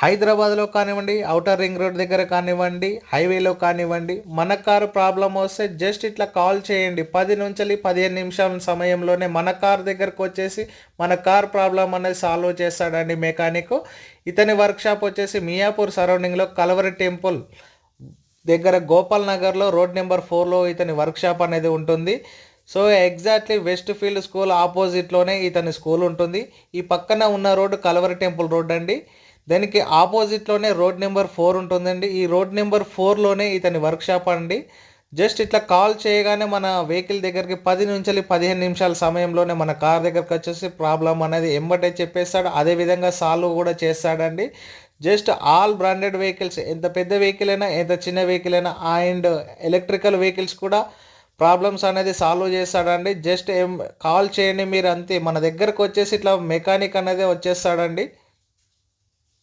హైదరాబాద్లో కానివ్వండి, outer ring road దగ్గర కానివ్వండి, హైవేలో కానివ్వండి, మన కారు ప్రాబ్లం వస్తే జస్ట్ ఇట్లా కాల్ చేయండి. 10 నుంచి 15 నిమిషాల సమయంలోనే మన కార్ దగ్గరకు వచ్చేసి మన కార్ ప్రాబ్లం అనేది సాల్వ్ చేస్తాడండి మెకానిక్. ఇతని వర్క్షాప్ వచ్చేసి మియాపూర్ సరౌండింగ్లో కలవరి టెంపుల్ దగ్గర గోపాల్ నగర్లో రోడ్ నెంబర్ 4లో ఇతని వర్క్షాప్ అనేది ఉంటుంది. So exactly West Field school ఆపోజిట్లోనే ఇతని స్కూల్ ఉంటుంది. ఈ పక్కన ఉన్న రోడ్డు కలవరి టెంపుల్ రోడ్ అండి. దానికి ఆపోజిట్లోనే రోడ్ నెంబర్ 4 ఉంటుందండి. ఈ రోడ్ నెంబర్ 4లోనే ఇతని వర్క్షాప్ అండి. జస్ట్ ఇట్లా కాల్ చేయగానే మన వెహికల్ దగ్గరికి 10 నుంచి 15 నిమిషాల సమయంలోనే మన కార్ దగ్గరికి వచ్చేసి ప్రాబ్లం అనేది ఎంబటే చెప్పేస్తాడు. అదేవిధంగా సాల్వ్ కూడా చేస్తాడండి. జస్ట్ ఆల్ బ్రాండెడ్ వెహికల్స్, ఎంత పెద్ద వెహికల్ అయినా ఎంత చిన్న వెహికల్ అయినా అండ్ ఎలక్ట్రికల్ వెహికల్స్ కూడా ప్రాబ్లమ్స్ అనేది సాల్వ్ చేస్తాడండి. జస్ట్ కాల్ చేయండి మీరు, అంతే మన దగ్గరకు వచ్చేసి ఇట్లా మెకానిక్ అనేది వచ్చేస్తాడండి.